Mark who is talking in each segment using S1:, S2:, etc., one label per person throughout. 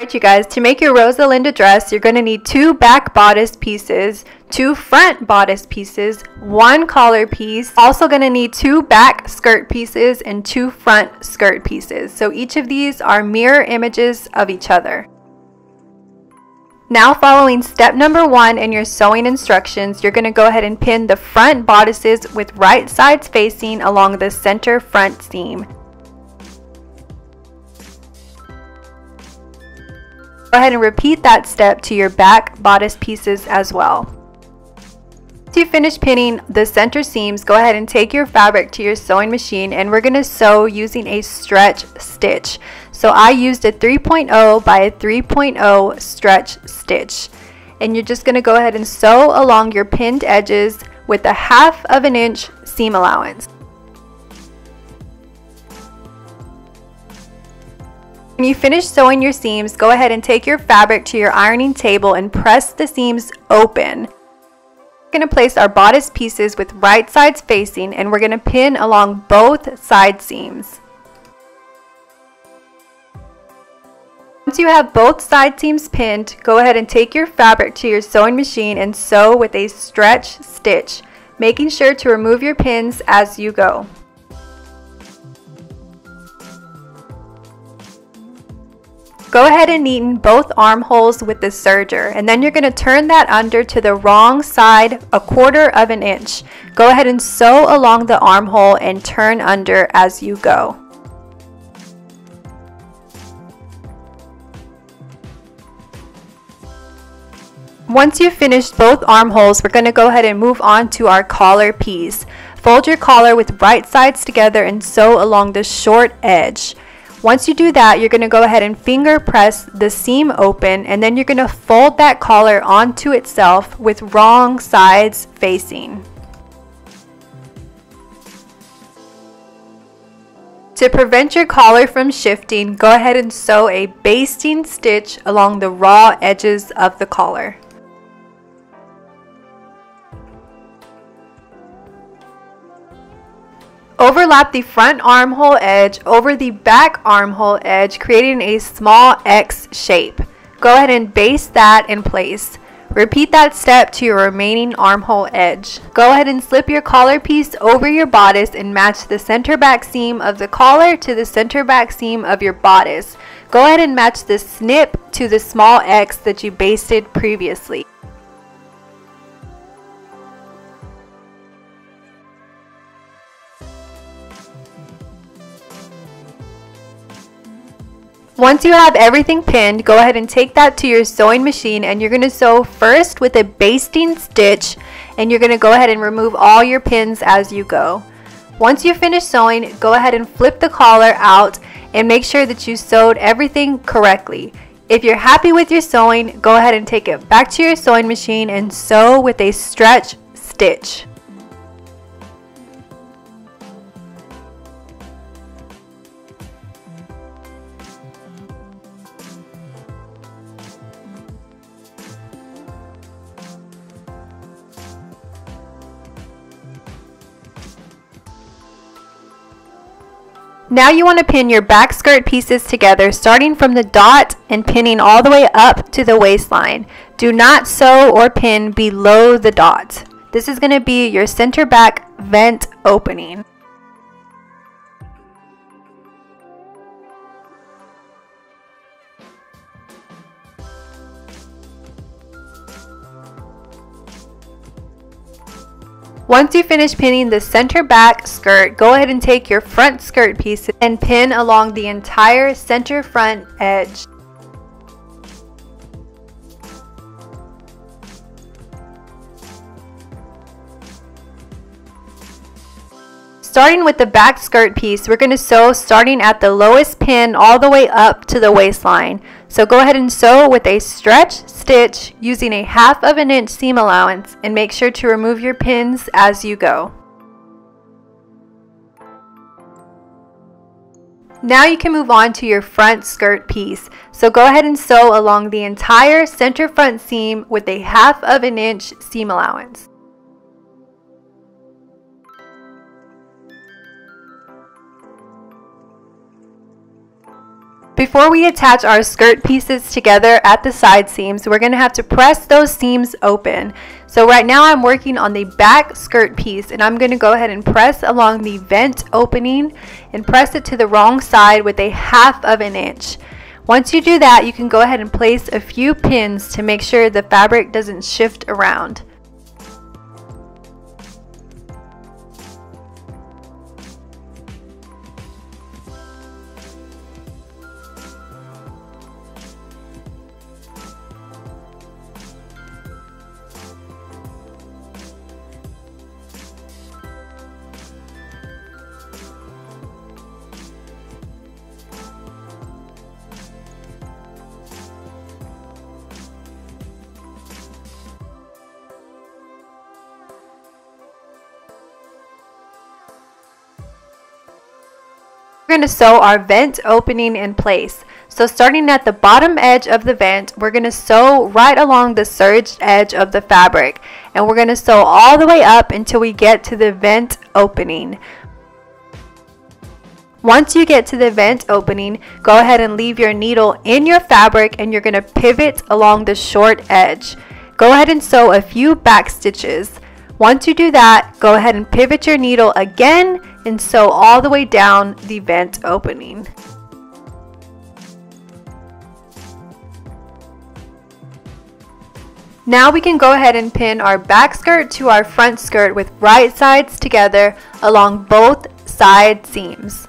S1: Alright you guys, to make your Rosalinda dress, you're going to need 2 back bodice pieces, 2 front bodice pieces, 1 collar piece, also going to need 2 back skirt pieces and 2 front skirt pieces. So each of these are mirror images of each other. Now following step number 1 in your sewing instructions, you're going to go ahead and pin the front bodices with right sides facing along the center front seam. Go ahead and repeat that step to your back bodice pieces as well. Once you finish pinning the center seams, go ahead and take your fabric to your sewing machine and we're going to sew using a stretch stitch. So I used a 3.0 by a 3.0 stretch stitch. And you're just going to go ahead and sew along your pinned edges with a 1/2 inch seam allowance. When you finish sewing your seams, go ahead and take your fabric to your ironing table and press the seams open. We're going to place our bodice pieces with right sides facing and we're going to pin along both side seams. Once you have both side seams pinned, go ahead and take your fabric to your sewing machine and sew with a stretch stitch, making sure to remove your pins as you go. Go ahead and neaten both armholes with the serger, and then you're going to turn that under to the wrong side 1/4 inch. Go ahead and sew along the armhole and turn under as you go. Once you've finished both armholes, we're going to go ahead and move on to our collar piece. Fold your collar with right sides together and sew along the short edge. Once you do that, you're going to go ahead and finger press the seam open and then you're going to fold that collar onto itself with wrong sides facing. To prevent your collar from shifting, go ahead and sew a basting stitch along the raw edges of the collar. Overlap the front armhole edge over the back armhole edge, creating a small X shape. Go ahead and baste that in place. Repeat that step to your remaining armhole edge. Go ahead and slip your collar piece over your bodice and match the center back seam of the collar to the center back seam of your bodice. Go ahead and match the snip to the small X that you basted previously. Once you have everything pinned, go ahead and take that to your sewing machine and you're going to sew first with a basting stitch and you're going to go ahead and remove all your pins as you go. Once you finish sewing, go ahead and flip the collar out and make sure that you sewed everything correctly. If you're happy with your sewing, go ahead and take it back to your sewing machine and sew with a stretch stitch. Now you want to pin your back skirt pieces together, starting from the dot and pinning all the way up to the waistline. Do not sew or pin below the dot. This is going to be your center back vent opening. Once you finish pinning the center back skirt, go ahead and take your front skirt piece and pin along the entire center front edge. Starting with the back skirt piece, we're going to sew starting at the lowest pin all the way up to the waistline. So go ahead and sew with a stretch stitch using a 1/2 inch seam allowance and make sure to remove your pins as you go. Now you can move on to your front skirt piece. So go ahead and sew along the entire center front seam with a 1/2 inch seam allowance. Before we attach our skirt pieces together at the side seams, we're going to have to press those seams open. So right now I'm working on the back skirt piece, and I'm going to go ahead and press along the vent opening and press it to the wrong side with 1/2 inch. Once you do that, you can go ahead and place a few pins to make sure the fabric doesn't shift around. We're going to sew our vent opening in place. So starting at the bottom edge of the vent, we're going to sew right along the serged edge of the fabric, and we're going to sew all the way up until we get to the vent opening. Once you get to the vent opening, go ahead and leave your needle in your fabric, and you're going to pivot along the short edge. Go ahead and sew a few back stitches. Once you do that, go ahead and pivot your needle again and sew all the way down the vent opening. Now we can go ahead and pin our back skirt to our front skirt with right sides together along both side seams.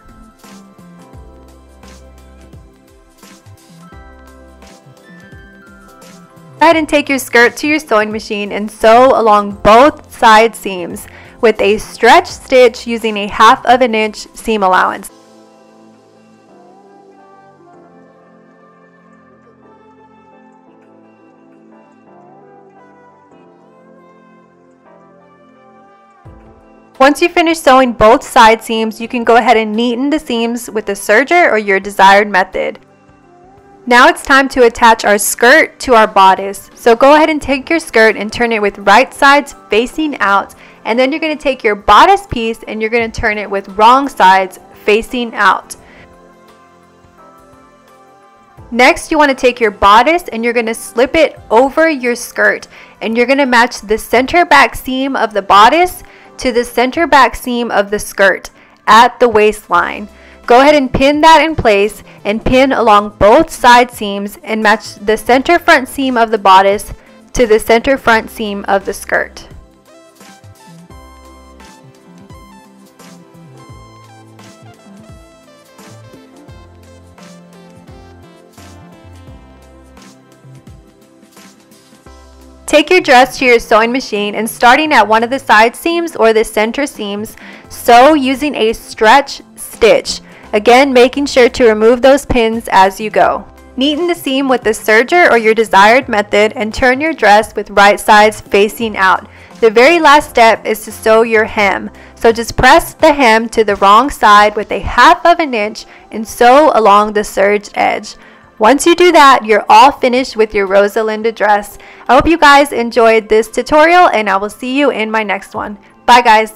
S1: Go ahead and take your skirt to your sewing machine and sew along both side seams with a stretch stitch using 1/2 inch seam allowance. Once you finish sewing both side seams, you can go ahead and neaten the seams with a serger or your desired method. Now it's time to attach our skirt to our bodice. So go ahead and take your skirt and turn it with right sides facing out, and then you're going to take your bodice piece and you're going to turn it with wrong sides facing out. Next, you want to take your bodice and you're going to slip it over your skirt, and you're going to match the center back seam of the bodice to the center back seam of the skirt at the waistline. Go ahead and pin that in place and pin along both side seams and match the center front seam of the bodice to the center front seam of the skirt. Take your dress to your sewing machine, and starting at one of the side seams or the center seams, sew using a stretch stitch. Again, making sure to remove those pins as you go. Neaten the seam with the serger or your desired method and turn your dress with right sides facing out. The very last step is to sew your hem. So just press the hem to the wrong side with 1/2 inch and sew along the serged edge. Once you do that, you're all finished with your Rosalinda dress. I hope you guys enjoyed this tutorial, and I will see you in my next one. Bye guys.